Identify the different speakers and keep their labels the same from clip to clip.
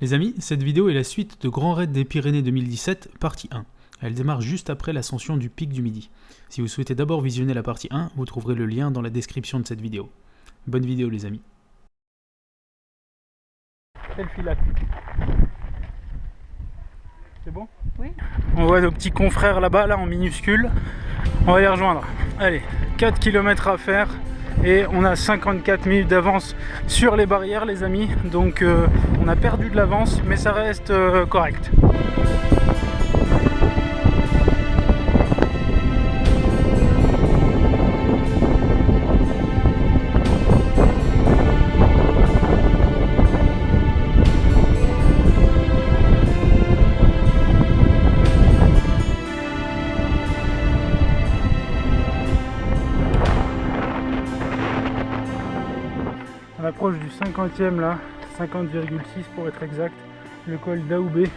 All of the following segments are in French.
Speaker 1: Les amis, cette vidéo est la suite de Grand Raid des Pyrénées 2017, partie 1. Elle démarre juste après l'ascension du pic du Midi. Si vous souhaitez d'abord visionner la partie 1, vous trouverez le lien dans la description de cette vidéo. Bonne vidéo les amis.
Speaker 2: Quel filac. C'est bon?
Speaker 3: Oui.
Speaker 2: On voit nos petits confrères là-bas, là en minuscule. On va les rejoindre. Allez, 4 km à faire. Et on a 54 minutes d'avance sur les barrières les amis. Donc on a perdu de l'avance, mais ça reste correct. On approche du 50e là, 50,6 pour être exact, le col d'Aoubé.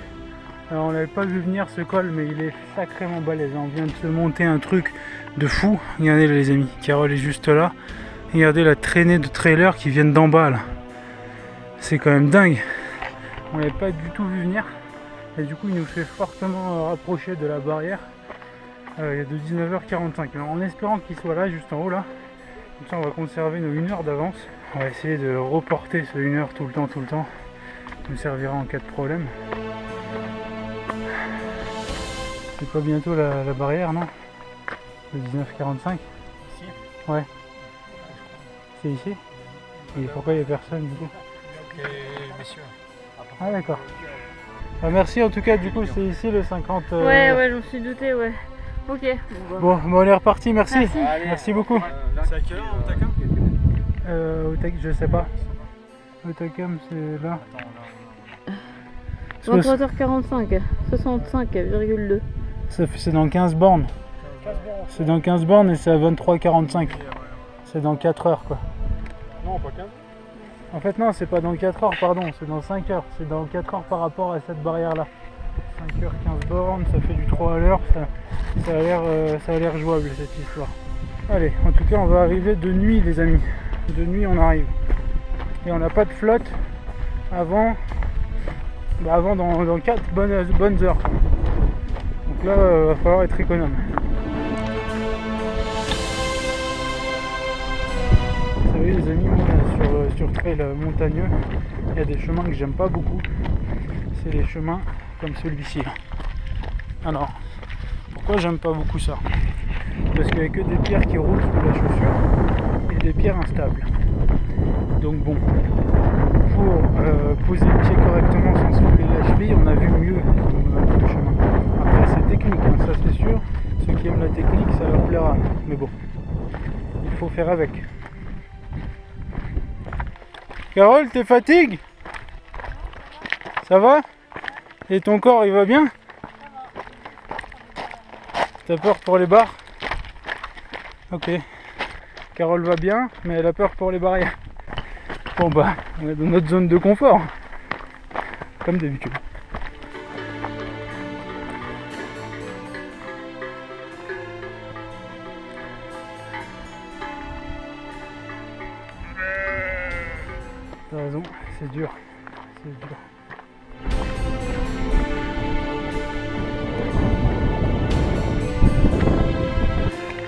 Speaker 2: Alors on l'avait pas vu venir ce col, mais il est sacrément balèze. On vient de se monter un truc de fou. Regardez là, les amis, Carole est juste là. Regardez la traînée de trailers qui viennent d'en bas là. C'est quand même dingue. On l'avait pas du tout vu venir. Et du coup il nous fait fortement rapprocher de la barrière. Il est de 19h45. Alors, en espérant qu'il soit là, juste en haut là. Comme ça on va conserver nos 1 heure d'avance. On va essayer de reporter ce 1 heure tout le temps. Ça nous servira en cas de problème. C'est pas bientôt la barrière, non? Le 19h45?
Speaker 4: Ici?
Speaker 2: Ouais. C'est ici? Et pourquoi il n'y a personne du coup?
Speaker 4: Messieurs.
Speaker 2: Ah d'accord. Ah, merci en tout cas, du coup c'est ici le 50.
Speaker 3: Ouais, j'en suis douté, ouais. Ok.
Speaker 2: Bon, on est reparti, merci.
Speaker 3: Merci.
Speaker 2: Merci beaucoup.
Speaker 4: C'est à quelle heure Otakam?
Speaker 2: Je sais pas. Otakam c'est là.
Speaker 3: 23h45, 65,2.
Speaker 2: C'est dans 15 bornes. C'est dans 15 bornes et c'est à 23h45. C'est dans 4 heures quoi.
Speaker 4: Non, pas 15.
Speaker 2: En fait non, c'est pas dans 4 heures, pardon, c'est dans 5 heures. C'est dans 4 heures par rapport à cette barrière là. 5h 15 bornes, ça fait du 3 à l'heure, ça a l'air jouable cette histoire. Allez, en tout cas on va arriver de nuit les amis. De nuit on arrive. Et on n'a pas de flotte avant dans 4 bonnes heures. Donc là va falloir être économe. Vous savez les amis, moi sur trail montagneux, il y a des chemins que j'aime pas beaucoup. C'est les chemins comme celui-ci là. Alors, pourquoi j'aime pas beaucoup ça? Parce qu'il n'y a que des pierres qui roulent sous la chaussure et des pierres instables. Donc bon, pour poser le pied correctement sans se fouler la cheville, on a vu mieux le chemin. Après c'est technique, hein, ça c'est sûr. Ceux qui aiment la technique, ça leur plaira. Mais bon, il faut faire avec. Carole, t'es fatiguée? Ça va? Et ton corps, il va bien? T'as peur pour les barres? Ok. Carole va bien, mais elle a peur pour les barrières. Bon bah, on est dans notre zone de confort. Comme d'habitude. T'as raison, c'est dur. C'est dur.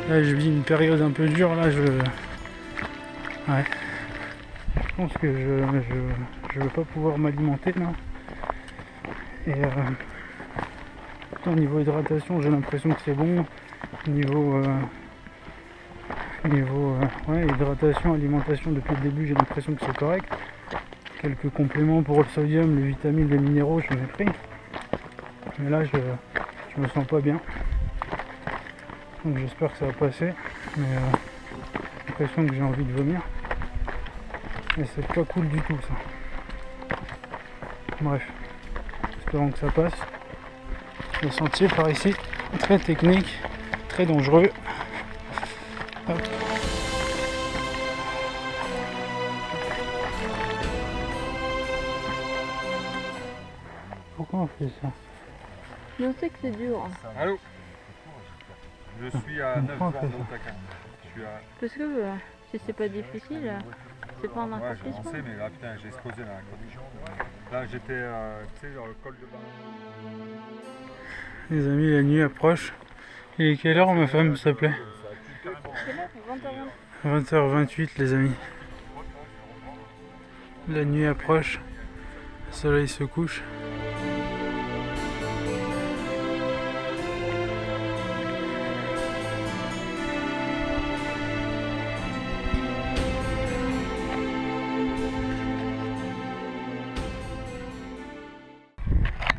Speaker 2: Là je vis une période un peu dure, là ouais. Je pense que je vais pas pouvoir m'alimenter là. Et au niveau hydratation j'ai l'impression que c'est bon. Niveau hydratation, alimentation depuis le début j'ai l'impression que c'est correct. Quelques compléments pour le sodium, les vitamines, les minéraux j'en ai pris. Mais là je me sens pas bien. Donc j'espère que ça va passer, mais j'ai l'impression que j'ai envie de vomir. Et c'est pas cool du tout ça. Bref, espérons que ça passe. Le sentier par ici, très technique, très dangereux. Hop. Pourquoi on fait ça?
Speaker 3: Je sais que c'est dur.
Speaker 4: Allô? Je suis à 9 bornes d'Otakam.
Speaker 3: Parce que si c'est pas difficile, c'est pas un
Speaker 4: Ouais,
Speaker 3: accomplissement.
Speaker 4: je sais, mais là putain, j'ai explosé dans la corniche. Là j'étais, tu sais, dans le col de Bar.
Speaker 2: Les amis, la nuit approche. Il est quelle heure ma femme s'il te plaît? 20h28 les amis. La nuit approche. Le soleil se couche.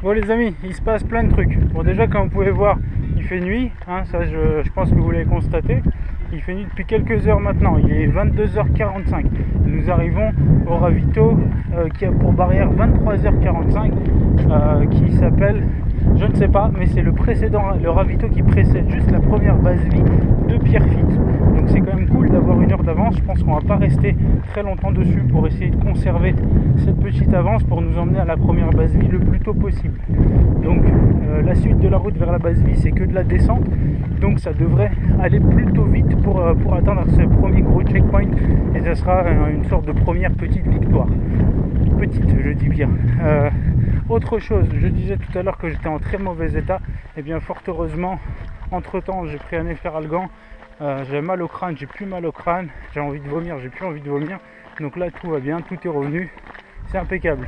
Speaker 2: Bon les amis, il se passe plein de trucs. Bon déjà comme vous pouvez voir, il fait nuit, hein, ça je pense que vous l'avez constaté. Il fait nuit depuis quelques heures maintenant, il est 22h45. Nous arrivons au ravito qui a pour barrière 23h45 qui s'appelle, je ne sais pas, mais c'est le ravito qui précède juste la première base vie de Pierrefitte. Donc c'est quand même cool d'avoir une heure d'avance. Je pense qu'on va pas rester très longtemps dessus pour essayer de conserver cette petite avance pour nous emmener à la première base vie le plus tôt possible. Donc la suite de la route vers la base vie c'est que de la descente, donc ça devrait aller plutôt vite pour atteindre ce premier gros checkpoint et ça sera une sorte de première petite victoire. Petite, je dis bien. Autre chose, je disais tout à l'heure que j'étais en très mauvais état, et bien fort heureusement, entre temps j'ai pris un efferalgan, j'ai mal au crâne, j'ai plus mal au crâne, j'ai envie de vomir, j'ai plus envie de vomir, donc là tout va bien, tout est revenu, c'est impeccable.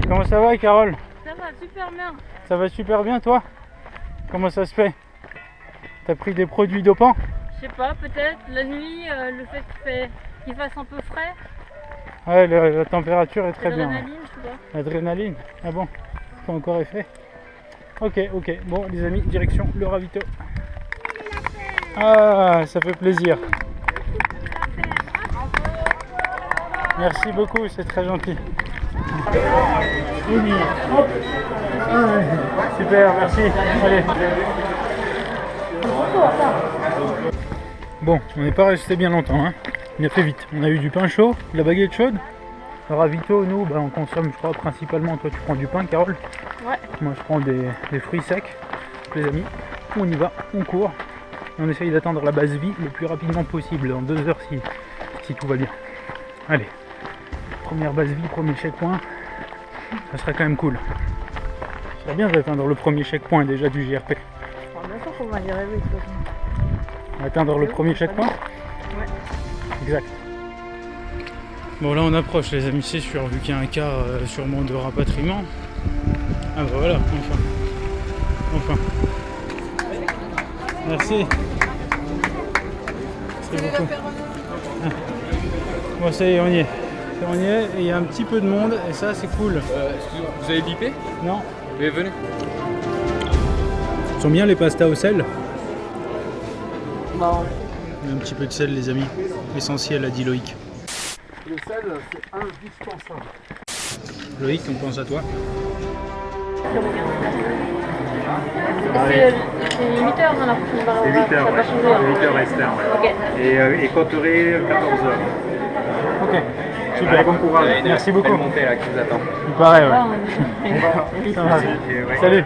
Speaker 2: Comment ça va Carole?
Speaker 3: Ça va super bien.
Speaker 2: Ça va super bien toi? Comment ça se fait? T'as pris des produits dopants?
Speaker 3: Je sais pas, peut-être la nuit, le fait qu'il fasse un peu frais.
Speaker 2: Ouais, la température est très bien.
Speaker 3: L'adrénaline, je sais pas.
Speaker 2: L'adrénaline? Ah bon? Pas encore effet? Ok, bon les amis, direction le ravito. Ah, ça fait plaisir. Merci beaucoup, c'est très gentil. Fini. Hop. Super, merci. Allez. Bon, on n'est pas resté bien longtemps, hein. On a fait vite. On a eu du pain chaud, de la baguette chaude. Le ravito, nous, on consomme, je crois, principalement. Toi, tu prends du pain, Carole?
Speaker 3: Ouais.
Speaker 2: Moi, je prends des fruits secs. Les amis, on y va, on court. Et on essaye d'atteindre la base vie le plus rapidement possible, en 2 heures si tout va bien. Allez, première base vie, premier checkpoint. Ça serait quand même cool. Ça serait bien d'atteindre le premier checkpoint déjà du JRP.
Speaker 3: Bien sûr qu'on va y arriver de toute façon.
Speaker 2: Atteindre le premier checkpoint?
Speaker 3: Ouais.
Speaker 2: Exact. Bon là on approche les amis, c'est sûr, vu qu'il y a un quart sûrement de rapatriement. Ah bah voilà, enfin. Merci. C'est beaucoup. Ah. Bon ça y est, on y est. Et il y a un petit peu de monde et ça c'est cool.
Speaker 5: Vous avez bipé?
Speaker 2: Non.
Speaker 5: Mais venez.
Speaker 2: Ils sont bien les pastas au sel?
Speaker 3: Bon.
Speaker 2: Un petit peu de sel les amis, essentiel a dit Loïc.
Speaker 4: Le sel, c'est indispensable.
Speaker 2: Loïc, on pense à toi.
Speaker 3: C'est 8h dans la prochaine barre.
Speaker 4: C'est 8 heures,
Speaker 3: Ça va
Speaker 4: ouais.
Speaker 3: changer.
Speaker 4: 8 heures externe. Ouais.
Speaker 3: Ok.
Speaker 4: Et Cotteret, 14 heures.
Speaker 2: Ok,
Speaker 4: Allez,
Speaker 2: super.
Speaker 4: bon courage.
Speaker 2: Merci beaucoup.
Speaker 5: Belle montée là qui vous attend.
Speaker 2: Il paraît, ouais.
Speaker 3: Ah,
Speaker 2: Ça va.
Speaker 4: Et ouais.
Speaker 2: Salut.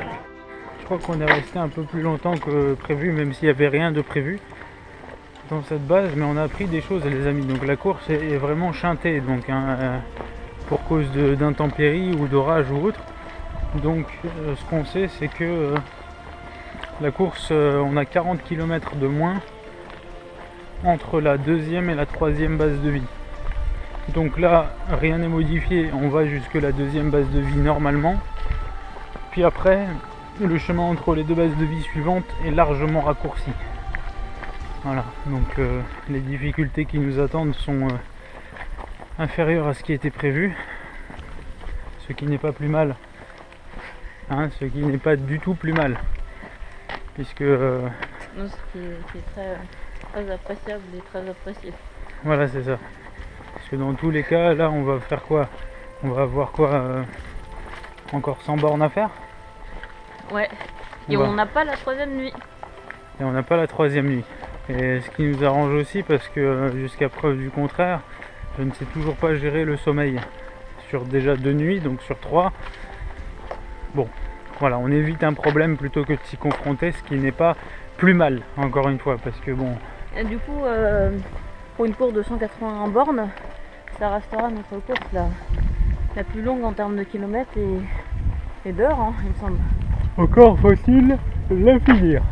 Speaker 2: Je crois qu'on est resté un peu plus longtemps que prévu, même s'il n'y avait rien de prévu dans cette base, mais on a appris des choses les amis. Donc la course est vraiment chintée, donc pour cause d'intempéries ou d'orage ou autre. Donc ce qu'on sait c'est que la course, on a 40 km de moins entre la deuxième et la troisième base de vie. Donc là rien n'est modifié, on va jusque la deuxième base de vie normalement. Puis après le chemin entre les deux bases de vie suivantes est largement raccourci. Voilà, donc les difficultés qui nous attendent sont inférieures à ce qui était prévu, ce qui n'est pas plus mal, hein, ce qui n'est pas du tout plus mal, puisque
Speaker 3: Non, ce qui est très appréciable et très apprécié.
Speaker 2: voilà c'est ça, parce que dans tous les cas là on va faire quoi? On va avoir quoi, encore 100 bornes à faire?
Speaker 3: Ouais. Et on n'a pas la troisième nuit.
Speaker 2: Et on n'a pas la troisième nuit. Et ce qui nous arrange aussi parce que jusqu'à preuve du contraire, je ne sais toujours pas gérer le sommeil sur déjà 2 nuits, donc sur 3. Bon, voilà, on évite un problème plutôt que de s'y confronter, ce qui n'est pas plus mal, encore une fois, parce que bon...
Speaker 3: Et du coup, pour une course de 181 bornes, ça restera notre course la plus longue en termes de kilomètres et d'heures, hein, il me semble.
Speaker 2: Encore faut-il la finir,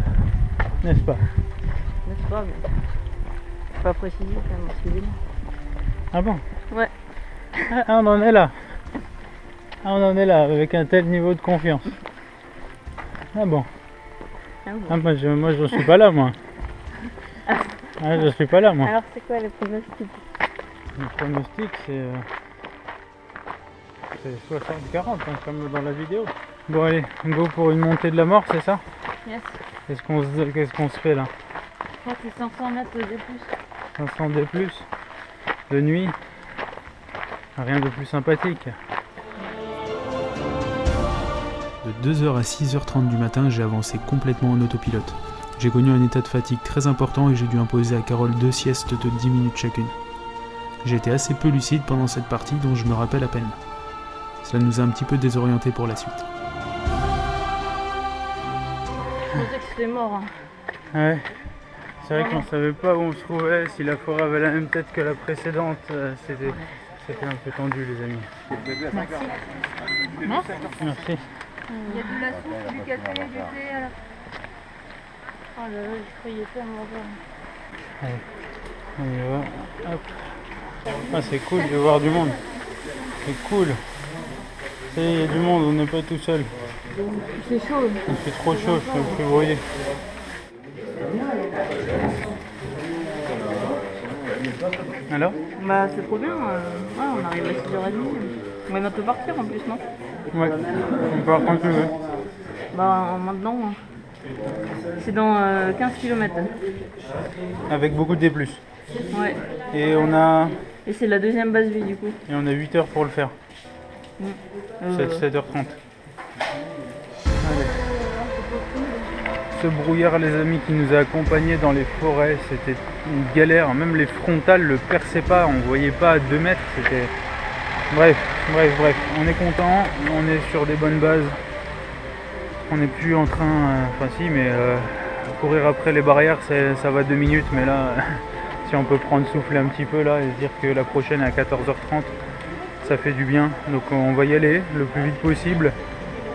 Speaker 2: n'est-ce pas?
Speaker 3: N'est-ce pas, mais c'est pas précisé quand même en civil.
Speaker 2: Ah bon?
Speaker 3: Ouais.
Speaker 2: Ah, on en est là. Ah, on en est là, avec un tel niveau de confiance. Ah bon?
Speaker 3: Ah bon.
Speaker 2: Ah, moi je suis pas là, moi. Ah, je suis pas là, moi.
Speaker 3: Alors c'est quoi les pronostics?
Speaker 2: Le pronostic, c'est 60-40, hein, comme dans la vidéo. Bon, allez, go pour une montée de la mort, c'est ça?
Speaker 3: Yes.
Speaker 2: Qu'est-ce qu'on se fait là?
Speaker 3: Je crois que c'est 500 mètres de plus.
Speaker 2: 500 D+, de nuit, rien de plus sympathique.
Speaker 1: De 2h à 6h30 du matin, j'ai avancé complètement en autopilote. J'ai connu un état de fatigue très important et j'ai dû imposer à Carole 2 siestes de 10 minutes chacune. J'ai été assez peu lucide pendant cette partie dont je me rappelle à peine. Cela nous a un petit peu désorientés pour la suite.
Speaker 3: Je pensais que c'était mort. Hein.
Speaker 2: Ouais, c'est vrai qu'on savait pas où on se trouvait, si la forêt avait la même tête que la précédente, c'était un peu tendu les amis.
Speaker 3: Merci.
Speaker 2: Merci.
Speaker 3: Il y a de la soupe, du café, du thé. Alors. Oh là là, je croyais tellement pas.
Speaker 2: Allez, on y va. Hop. Ah, c'est cool de voir du monde. C'est cool. Il y a du monde, on n'est pas tout seul.
Speaker 3: C'est chaud.
Speaker 2: Il fait trop chaud, je peux plus brouiller. Alors?
Speaker 3: Bah c'est trop bien. Ouais, on arrive à 6h30. On va bientôt partir en plus, non?
Speaker 2: Ouais, on part quand tu veux.
Speaker 3: Bah maintenant, c'est dans 15 km.
Speaker 2: Avec beaucoup de D+.
Speaker 3: Ouais.
Speaker 2: Et on a
Speaker 3: 8
Speaker 2: 8 heures pour le faire. 7h30. Allez. Ce brouillard les amis qui nous a accompagnés dans les forêts, c'était une galère, même les frontales le perçaient pas, on voyait pas à 2 mètres, c'était... Bref, on est content, on est sur des bonnes bases, on n'est plus en train, enfin si, mais courir après les barrières ça va 2 minutes, mais là, si on peut prendre souffler un petit peu là et se dire que la prochaine est à 14h30, ça fait du bien, donc on va y aller le plus vite possible,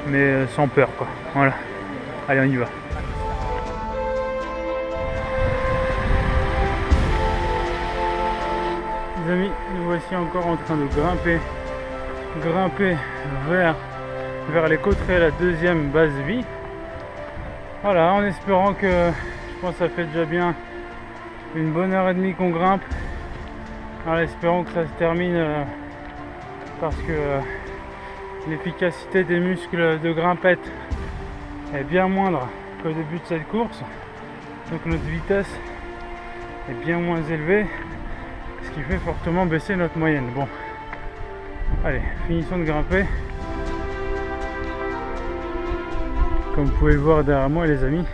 Speaker 2: mais sans peur quoi, voilà, allez on y va. Les amis, nous voici encore en train de grimper vers les coterets, la deuxième base vie. Voilà, en espérant que, je pense que ça fait déjà bien une bonne heure et demie qu'on grimpe. Alors espérons que ça se termine parce que l'efficacité des muscles de grimpette est bien moindre qu'au début de cette course. Donc notre vitesse est bien moins élevée, ce qui fait fortement baisser notre moyenne. Bon, allez, finissons de grimper. Comme vous pouvez le voir derrière moi les amis,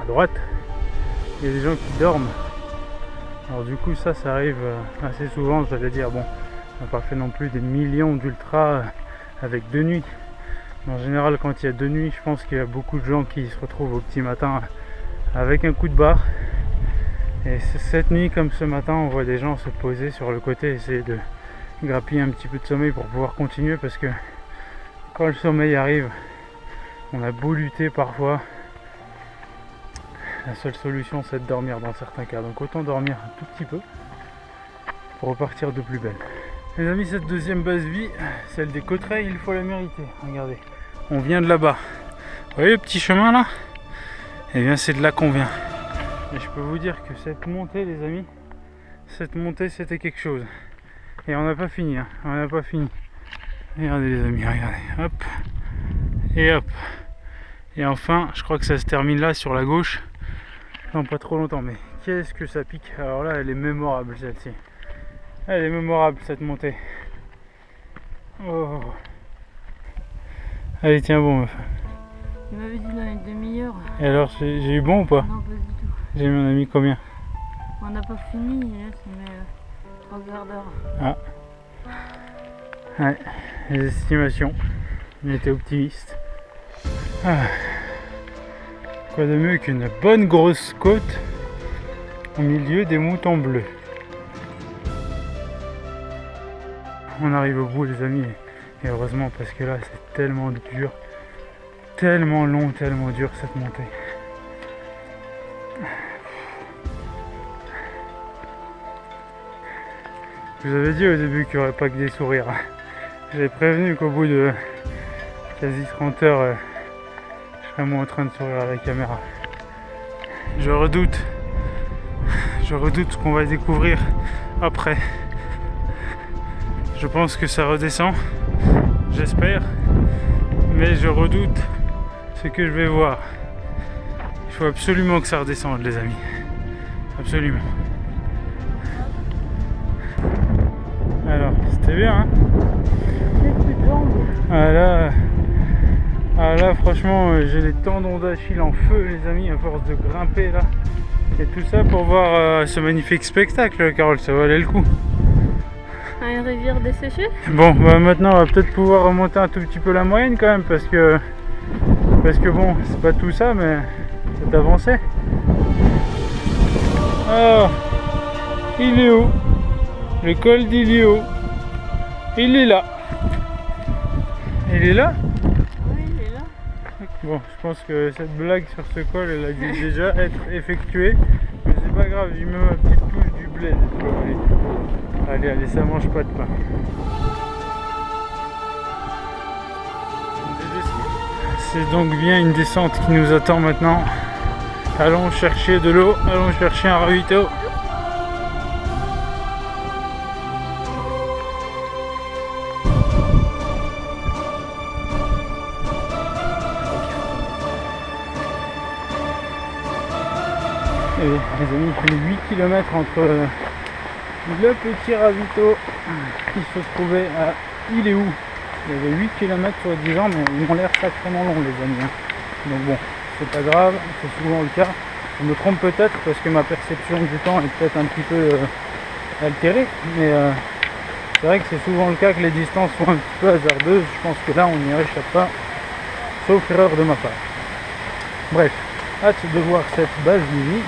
Speaker 2: à droite, il y a des gens qui dorment. Alors du coup ça arrive assez souvent, j'allais dire, bon, on n'a pas fait non plus des millions d'ultras avec 2 nuits. Mais en général quand il y a 2 nuits, je pense qu'il y a beaucoup de gens qui se retrouvent au petit matin avec un coup de barre. Et cette nuit comme ce matin, on voit des gens se poser sur le côté, essayer de grappiller un petit peu de sommeil pour pouvoir continuer, parce que quand le sommeil arrive, on a beau lutter parfois, la seule solution c'est de dormir dans certains cas. Donc autant dormir un tout petit peu pour repartir de plus belle. Les amis, cette deuxième base vie, celle des coterets, il faut la mériter. Regardez, on vient de là-bas. Vous voyez le petit chemin là? Et bien c'est de là qu'on vient. Et je peux vous dire que cette montée les amis, cette montée c'était quelque chose. Et on n'a pas fini, hein. On n'a pas fini. Regardez les amis, regardez, hop, et hop. Et enfin, je crois que ça se termine là sur la gauche. Non, pas trop longtemps, mais qu'est-ce que ça pique. Alors là, elle est mémorable celle-ci. Elle est mémorable cette montée. Oh. Allez, tiens bon meuf.
Speaker 3: Il m'avait dit dans une demi-heure.
Speaker 2: Et alors, j'ai eu bon ou pas?
Speaker 3: Non, pas du tout.
Speaker 2: J'ai mis mon ami combien?
Speaker 3: On n'a pas fini, et là ça met 3 quarts d'heure.
Speaker 2: Ah. Ouais, les estimations. On était optimistes. Ah. Quoi de mieux qu'une bonne grosse côte au milieu des moutons bleus. On arrive au bout les amis. Et heureusement parce que là c'est tellement dur, tellement long, tellement dur cette montée. Je vous avais dit au début qu'il n'y aurait pas que des sourires. J'avais prévenu qu'au bout de quasi 30 heures, je serais moins en train de sourire à la caméra. Je redoute ce qu'on va découvrir après. Je pense que ça redescend, j'espère, mais je redoute ce que je vais voir. Il faut absolument que ça redescende, les amis. Absolument. Alors, c'était bien, hein? Ah là, franchement, j'ai les tendons d'Achille en feu, les amis, à force de grimper là. Et tout ça pour voir ce magnifique spectacle, Carole, ça valait le coup.
Speaker 3: Une rivière desséchée?
Speaker 2: Bon, bah maintenant on va peut-être pouvoir remonter un tout petit peu la moyenne quand même, parce que bon, c'est pas tout ça, mais c'est avancé. Ah, il est où? Le col d'Ilio. Il est là. Il est là?
Speaker 3: Oui, il est là.
Speaker 2: Bon, je pense que cette blague sur ce col, elle a dû déjà être effectuée. Mais c'est pas grave, j'y mets ma petite touche du bled. Allez, ça mange pas de pain. C'est donc bien une descente qui nous attend maintenant. Allons chercher de l'eau, allons chercher un ravito. Et les amis, il y a 8 km entre le petit ravito qui se trouvait à Il est où? Il y avait 8 km sur 10 ans, mais ils ont l'air sacrément longs, les amis. Donc bon, c'est pas grave, c'est souvent le cas. Je me trompe peut-être parce que ma perception du temps est peut-être un petit peu altérée, mais c'est vrai que c'est souvent le cas que les distances sont un petit peu hasardeuses. Je pense que là, on n'y échappe pas, sauf erreur de ma part. Bref, hâte de voir cette base mini,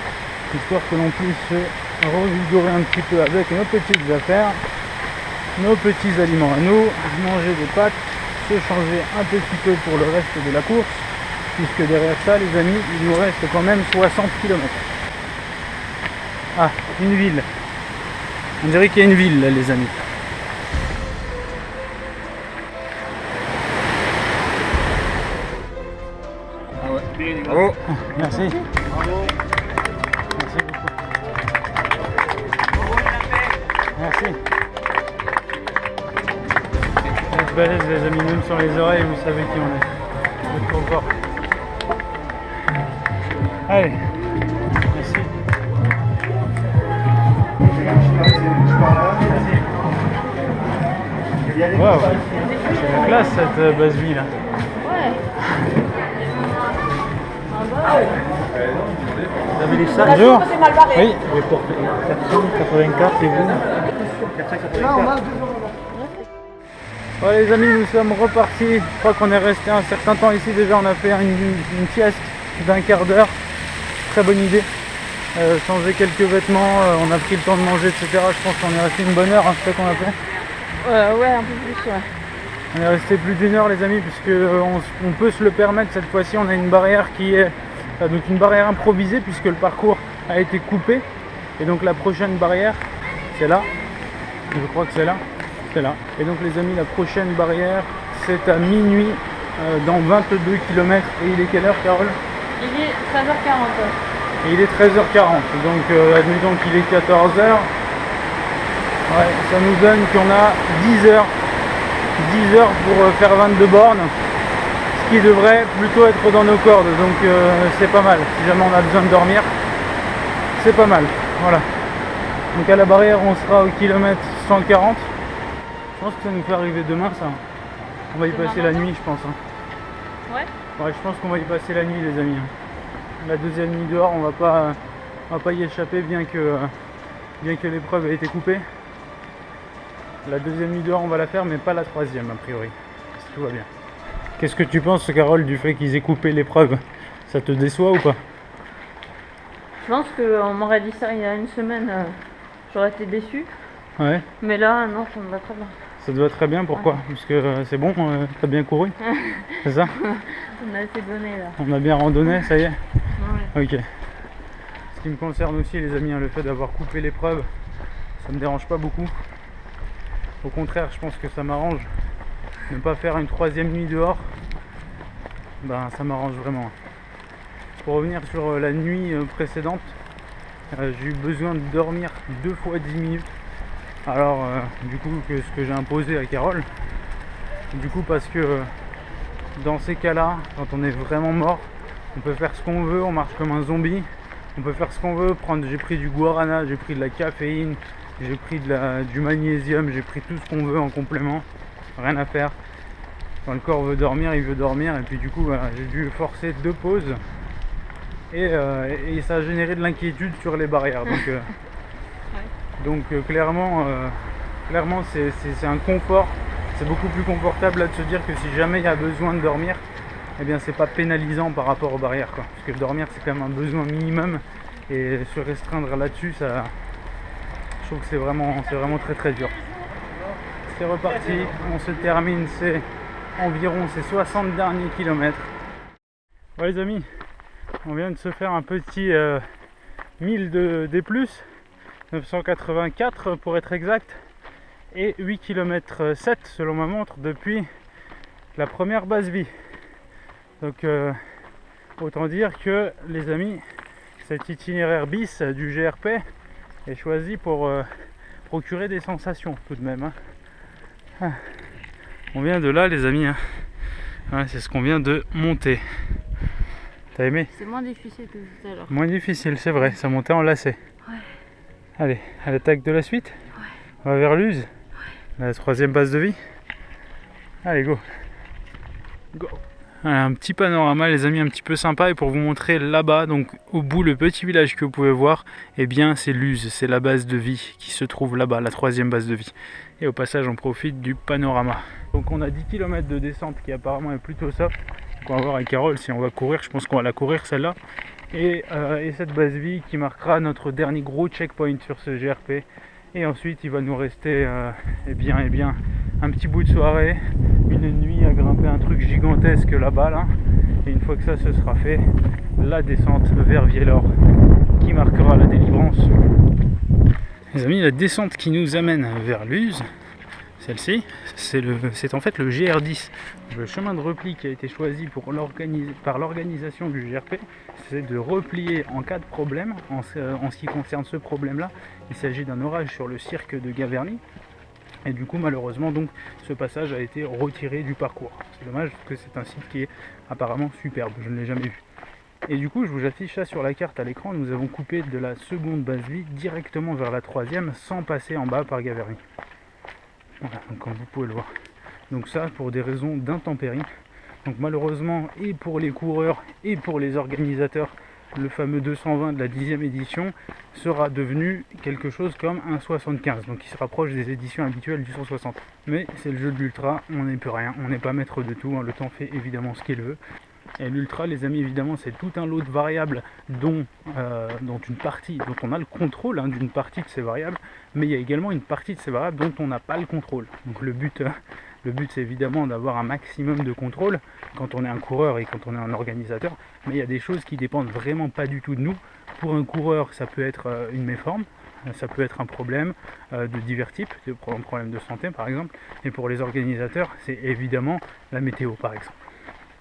Speaker 2: histoire que l'on puisse se revigorer un petit peu avec nos petites affaires, nos petits aliments à nous, manger des pâtes, se changer un petit peu pour le reste de la course, puisque derrière ça, les amis, il nous reste quand même 60 km. Ah, une ville. On dirait qu'il y a une ville là, les amis.
Speaker 4: Bravo.
Speaker 2: Merci. Merci beaucoup. Merci. On se balèze, les amis, même sur les oreilles, vous savez qui on est. Trop fort. Allez. Merci. Waouh. C'est la classe cette base vie là.
Speaker 3: Ouais.
Speaker 2: Vous avez les sacs? Bonjour. Oui. Pour 484, c'est vous? 484. Bon les amis, nous sommes repartis. Je crois qu'on est resté un certain temps ici déjà. On a fait une sieste d'un quart d'heure. Très bonne idée. Changer quelques vêtements, on a pris le temps de manger, etc. Je pense qu'on est resté une bonne heure, hein, c'est ça qu'on a fait?
Speaker 3: Ouais, un peu plus, ouais.
Speaker 2: On est resté plus d'une heure les amis, puisque on peut se le permettre cette fois-ci. On a une barrière qui est donc une barrière improvisée, puisque le parcours a été coupé. Et donc la prochaine barrière, c'est là. Je crois que c'est là. C'est là. Et donc les amis, la prochaine barrière, c'est à minuit dans 22 km. Et il est quelle heure, Carole?
Speaker 3: Il est 13h40.
Speaker 2: Et il est 13h40. Donc admettons qu'il est 14h. Ouais, ça nous donne qu'on a 10 heures pour faire 22 bornes, ce qui devrait plutôt être dans nos cordes, donc c'est pas mal. Si jamais on a besoin de dormir, c'est pas mal. Voilà. Donc à la barrière, on sera au kilomètre 140. Je pense que ça nous fait arriver demain, ça. On va y passer la nuit, je pense. Hein.
Speaker 3: Ouais.
Speaker 2: Je pense qu'on va y passer la nuit, les amis. La deuxième nuit dehors, on va pas y échapper, bien que l'épreuve ait été coupée. La deuxième nuit dehors, on va la faire, mais pas la troisième, a priori. Si tout va bien. Qu'est-ce que tu penses, Carole, du fait qu'ils aient coupé l'épreuve? Ça te déçoit ou pas?
Speaker 3: Je pense qu'on m'aurait dit ça il y a une semaine, j'aurais été déçu.
Speaker 2: Ouais.
Speaker 3: Mais là, non, ça me va très bien.
Speaker 2: Ça te va très bien, pourquoi? Parce que c'est bon, t'as bien couru? C'est ça?
Speaker 3: On a assez donné là.
Speaker 2: On a bien randonné, ça y est?
Speaker 3: Ouais.
Speaker 2: Ok. Ce qui me concerne aussi les amis, hein, le fait d'avoir coupé l'épreuve, ça me dérange pas beaucoup. Au contraire, je pense que ça m'arrange. Ne pas faire une 3e nuit dehors, ben ça m'arrange vraiment. Pour revenir sur la nuit précédente, j'ai eu besoin de dormir 2 fois 10 minutes. Alors du coup que ce que j'ai imposé à Carole. Du coup parce que dans ces cas-là, quand on est vraiment mort, on peut faire ce qu'on veut, on marche comme un zombie. On peut faire ce qu'on veut, j'ai pris du guarana, j'ai pris de la caféine, j'ai pris du magnésium, j'ai pris tout ce qu'on veut en complément. Rien à faire. Quand le corps veut dormir, il veut dormir. Et puis du coup, voilà, j'ai dû forcer 2 pauses. Et ça a généré de l'inquiétude sur les barrières. Donc, clairement, c'est un confort. C'est beaucoup plus confortable là de se dire que si jamais il y a besoin de dormir, eh bien c'est pas pénalisant par rapport aux barrières, quoi. Parce que dormir c'est quand même un besoin minimum. Et se restreindre là-dessus, ça, je trouve que c'est vraiment très très dur. C'est reparti, on se termine, c'est environ ces 60 derniers kilomètres. Ouais les amis, on vient de se faire un petit 1000 de D+, 984 pour être exact, et 8 km 7 selon ma montre depuis la première base vie. Donc autant dire que les amis, cet itinéraire bis du GRP est choisi pour procurer des sensations tout de même, hein. On vient de là les amis, hein. Ouais, c'est ce qu'on vient de monter. T'as aimé?
Speaker 3: C'est moins difficile que tout à l'heure.
Speaker 2: Moins difficile, c'est vrai, ça montait en lacet.
Speaker 3: Ouais.
Speaker 2: Allez, à l'attaque de la suite.
Speaker 3: Ouais.
Speaker 2: On va vers Luz, la 3e base de vie. Allez, go. Go. Voilà, un petit panorama les amis, un petit peu sympa, et pour vous montrer là-bas, donc au bout, le petit village que vous pouvez voir, eh bien c'est Luz, c'est la base de vie qui se trouve là-bas, la 3e base de vie. Et au passage on profite du panorama. Donc on a 10 km de descente qui apparemment est plutôt soft. Donc on va voir avec Carole si on va courir, je pense qu'on va la courir celle-là. Et cette base vie qui marquera notre dernier gros checkpoint sur ce GRP. Et ensuite il va nous rester eh bien, un petit bout de soirée, une nuit à grimper un truc gigantesque là-bas là. Et une fois que ça se sera fait, la descente vers Vielor qui marquera la délivrance. Les amis, la descente qui nous amène vers Luz, celle-ci, c'est en fait le GR10, le chemin de repli qui a été choisi par l'organisation du GRP. C'est de replier en cas de problème. En ce qui concerne ce problème-là, il s'agit d'un orage sur le cirque de Gaverny. Et du coup, malheureusement, donc, ce passage a été retiré du parcours. C'est dommage parce que c'est un site qui est apparemment superbe, je ne l'ai jamais vu. Et du coup, je vous affiche ça sur la carte à l'écran. Nous avons coupé de la 2e base vie directement vers la 3e sans passer en bas par Gaverny. Voilà, donc comme vous pouvez le voir. Donc ça, pour des raisons d'intempéries. Donc malheureusement, et pour les coureurs et pour les organisateurs, le fameux 220 de la 10e édition sera devenu quelque chose comme un 75, donc il se rapproche des éditions habituelles du 160. Mais c'est le jeu de l'ultra, on n'est plus rien, on n'est pas maître de tout, hein. Le temps fait évidemment ce qu'il veut. Et l'ultra, les amis, évidemment, c'est tout un lot de variables dont on a le contrôle, hein, d'une partie de ces variables, mais il y a également une partie de ces variables dont on n'a pas le contrôle. Donc le but c'est évidemment d'avoir un maximum de contrôle quand on est un coureur et quand on est un organisateur, mais il y a des choses qui dépendent vraiment pas du tout de nous. Pour un coureur, ça peut être une méforme, ça peut être un problème de divers types, un problème de santé par exemple, et pour les organisateurs, c'est évidemment la météo par exemple.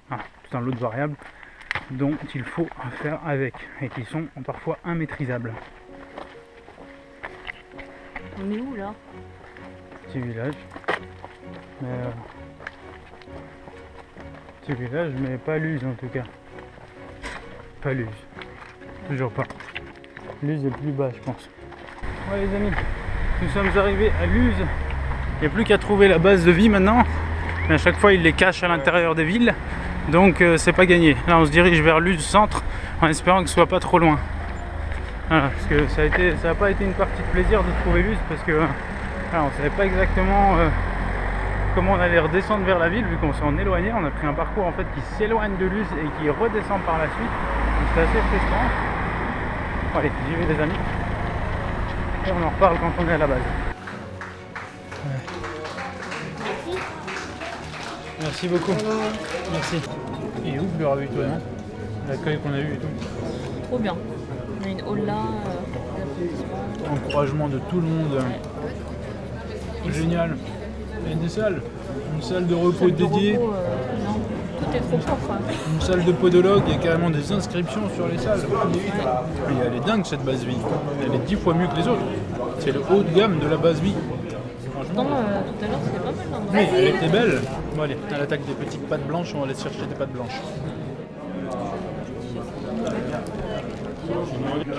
Speaker 2: Voilà, tout un lot de variables dont il faut faire avec et qui sont parfois immaîtrisables.
Speaker 3: On est où là?
Speaker 2: Petit village. Petit village, mais pas Luz en tout cas. Pas Luz. Toujours pas. Luz est plus bas, je pense. Ouais les amis, nous sommes arrivés à Luz. Il n'y a plus qu'à trouver la base de vie maintenant. Mais à chaque fois, ils les cachent à l'intérieur des villes. Donc c'est pas gagné. Là, on se dirige vers Luz centre en espérant que ce soit pas trop loin. Voilà, parce que ça n'a pas été une partie de plaisir de trouver Luz parce que voilà, on savait pas exactement comment on allait redescendre vers la ville vu qu'on s'en éloignait. On a pris un parcours en fait qui s'éloigne de Luz et qui redescend par la suite. Donc c'est assez frustrant. Bon, allez, j'y vais les amis. Et on en reparle quand on est à la base. Ouais. Merci beaucoup. Merci. Il est ouf le ravitaillement, hein. L'accueil qu'on a eu et tout.
Speaker 3: Trop bien. On a une hall là,
Speaker 2: Encouragement de tout le monde. Génial. Il y a des salles. Une salle de repos dédiée.
Speaker 3: non, tout est trop propre. Hein.
Speaker 2: Une salle de podologue, il y a carrément des inscriptions sur les salles. Et elle est dingue cette base vie. Elle est 10 fois mieux que les autres. C'est le haut de gamme de la base vie.
Speaker 3: Non, tout à l'heure c'était pas mal. Hein.
Speaker 2: Oui, elle était belle. Bon allez, à l'attaque des petites pattes blanches, on va aller chercher des pattes blanches.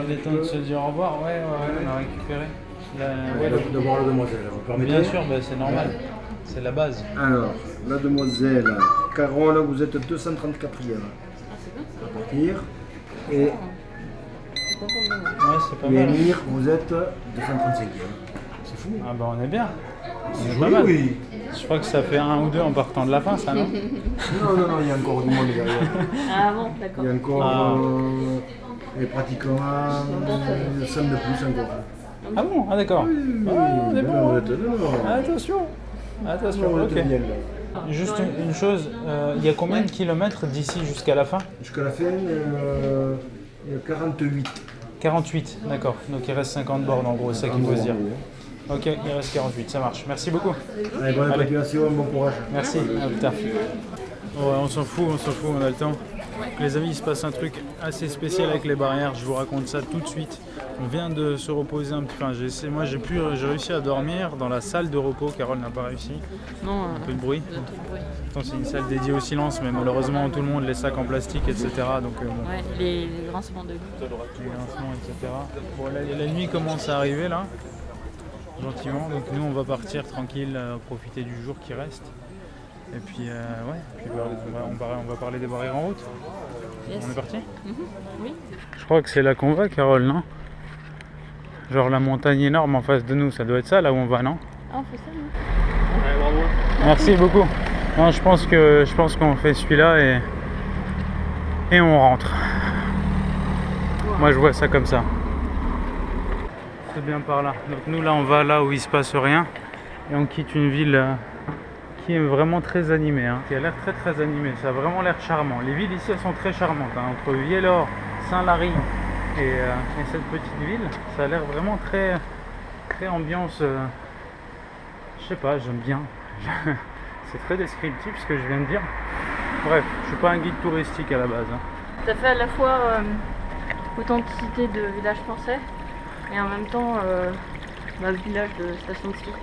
Speaker 2: Il est temps de se dire au revoir. Ouais, on a récupéré.
Speaker 6: De voir la demoiselle, vous permettez?
Speaker 2: Bien sûr, c'est normal. C'est la base.
Speaker 6: Alors, la demoiselle Carole, vous êtes 234e à partir. Et
Speaker 2: Ouais, c'est pas mal.
Speaker 6: Mémir, vous êtes 235e. C'est fou.
Speaker 2: Ah bah on est bien.
Speaker 6: C'est
Speaker 2: pas
Speaker 6: joli,
Speaker 2: mal.
Speaker 6: oui.
Speaker 2: Je crois que ça fait 1 ou 2 en partant de la fin, ça, non?
Speaker 6: Non, il y a encore du monde derrière.
Speaker 3: Ah bon, d'accord.
Speaker 6: Il y a encore et pratiquement 5 de plus encore.
Speaker 2: Ah bon? Ah d'accord. Ah, on est bon.
Speaker 6: Vous êtes là.
Speaker 2: Attention. Attention,
Speaker 6: Vous êtes
Speaker 2: ok.
Speaker 6: bien, là.
Speaker 2: Juste une chose, il y a combien de kilomètres d'ici jusqu'à la fin?
Speaker 6: Jusqu'à la fin, il y a 48.
Speaker 2: 48, d'accord. Donc il reste 50 bornes en gros, c'est ça qu'il faut se dire. Ok, il reste 48, ça marche. Merci beaucoup.
Speaker 6: Allez, bonne
Speaker 2: Allez.
Speaker 6: continuation, bon courage.
Speaker 2: Merci, à plus tard. Ouais, on s'en fout, on a le temps. Les amis, il se passe un truc assez spécial avec les barrières, je vous raconte ça tout de suite. On vient de se reposer un petit peu. Moi j'ai réussi à dormir dans la salle de repos, Carole n'a pas réussi.
Speaker 3: Non,
Speaker 2: Un peu de bruit.
Speaker 3: de tout le bruit.
Speaker 2: Pourtant, c'est une salle dédiée au silence, mais malheureusement tout le monde les sacs en plastique, etc. Donc bon.
Speaker 3: Ouais, les grincements de lit.
Speaker 2: Les grincements, etc. Bon, la nuit commence à arriver là, gentiment. Donc nous on va partir tranquille, profiter du jour qui reste. Et puis on va parler des barrières en route.
Speaker 3: Yes.
Speaker 2: On est parti?
Speaker 3: Oui.
Speaker 2: Je crois que c'est là qu'on va, Carole, non? Genre la montagne énorme en face de nous, ça doit être ça là où on va, non?
Speaker 3: Ah, on fait ça, non?
Speaker 2: Merci beaucoup. Non, je pense qu'on fait celui-là et on rentre. Moi je vois ça comme ça. C'est bien par là. Donc nous là on va là où il se passe rien et on quitte une ville qui est vraiment très animée, hein, qui a l'air très animée. Ça a vraiment l'air charmant. Les villes ici elles sont très charmantes, hein, entre Viellor, Saint-Lary et cette petite ville, ça a l'air vraiment très ambiance. Je sais pas, j'aime bien. C'est très descriptif ce que je viens de dire. Bref, je suis pas un guide touristique à la base. Hein.
Speaker 3: Ça fait à la fois authenticité de village français et en même temps village de station de ski. Je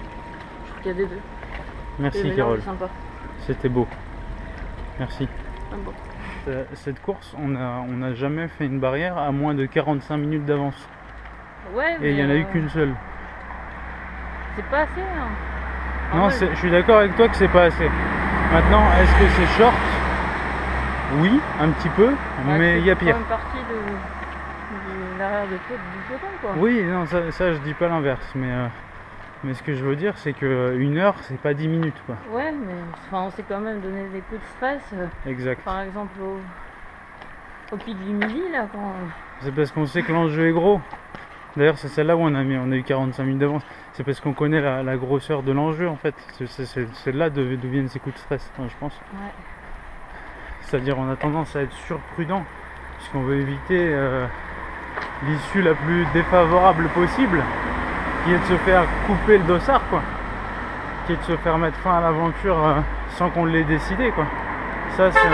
Speaker 3: trouve qu'il y a des deux.
Speaker 2: Merci
Speaker 3: Le
Speaker 2: Carole,
Speaker 3: mélange est sympa.
Speaker 2: c'était beau. Merci.
Speaker 3: Ah bon.
Speaker 2: Cette course, on n'a jamais fait une barrière à moins de 45 minutes d'avance.
Speaker 3: Ouais,
Speaker 2: Et il n'y en a eu qu'une seule.
Speaker 3: C'est pas assez. Hein. En
Speaker 2: Non,
Speaker 3: vrai,
Speaker 2: je suis d'accord avec toi que c'est pas assez. Maintenant, est-ce que c'est short? Oui, un petit peu, mais il y a pire.
Speaker 3: C'est une partie de l'arrière du peloton, quoi.
Speaker 2: Oui, non, ça je dis pas l'inverse, mais ce que je veux dire, c'est que 1 heure, c'est pas 10 minutes, quoi.
Speaker 3: Ouais, mais on s'est quand même donné des coups de stress.
Speaker 2: Exact.
Speaker 3: Par exemple, au pic du midi, là, quand.
Speaker 2: C'est parce qu'on sait que l'enjeu est gros. D'ailleurs, c'est celle-là où on a eu 45 minutes d'avance. C'est parce qu'on connaît la grosseur de l'enjeu, en fait. C'est là d'où viennent ces coups de stress, je pense.
Speaker 3: Ouais.
Speaker 2: C'est-à-dire, on a tendance à être surprudent, puisqu'on veut éviter l'issue la plus défavorable possible, qui est de se faire couper le dossard, quoi. Qui est de se faire mettre fin à l'aventure sans qu'on l'ait décidé, quoi. Ça, c'est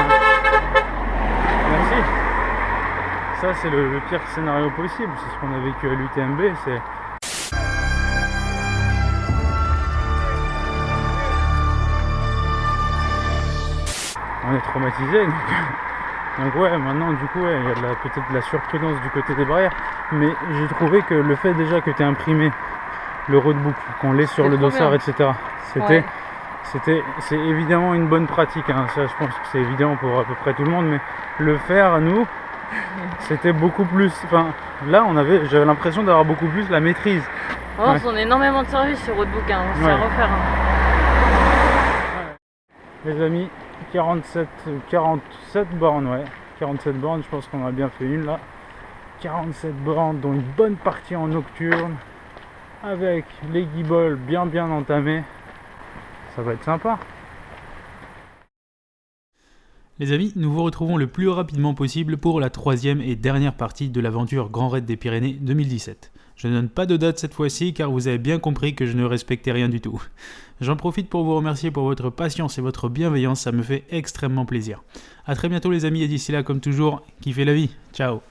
Speaker 2: Merci. Ça, c'est le pire scénario possible. C'est ce qu'on a vécu à l'UTMB. On est traumatisé. Donc ouais, maintenant, du coup, il y a peut-être de la surprudence du côté des barrières. Mais j'ai trouvé que le fait déjà que tu aies imprimé le roadbook, qu'on l'ait sur le dossard, etc. C'est évidemment une bonne pratique, hein. Ça, je pense que c'est évident pour à peu près tout le monde, mais le faire, nous, c'était beaucoup plus. Enfin, là, j'avais l'impression d'avoir beaucoup plus la maîtrise.
Speaker 3: Oh, on a énormément de services sur roadbook, hein. On sait refaire. Hein.
Speaker 2: Les amis, 47 bornes, ouais. 47 bornes, je pense qu'on a bien fait une là. 47 bornes, dont une bonne partie en nocturne, avec les guibolles bien entamées. Ça va être sympa.
Speaker 1: Les amis, nous vous retrouvons le plus rapidement possible pour la 3e et dernière partie de l'aventure Grand Raid des Pyrénées 2017. Je ne donne pas de date cette fois-ci car vous avez bien compris que je ne respectais rien du tout. J'en profite pour vous remercier pour votre patience et votre bienveillance, ça me fait extrêmement plaisir. A très bientôt les amis et d'ici là comme toujours, kiffez la vie, ciao.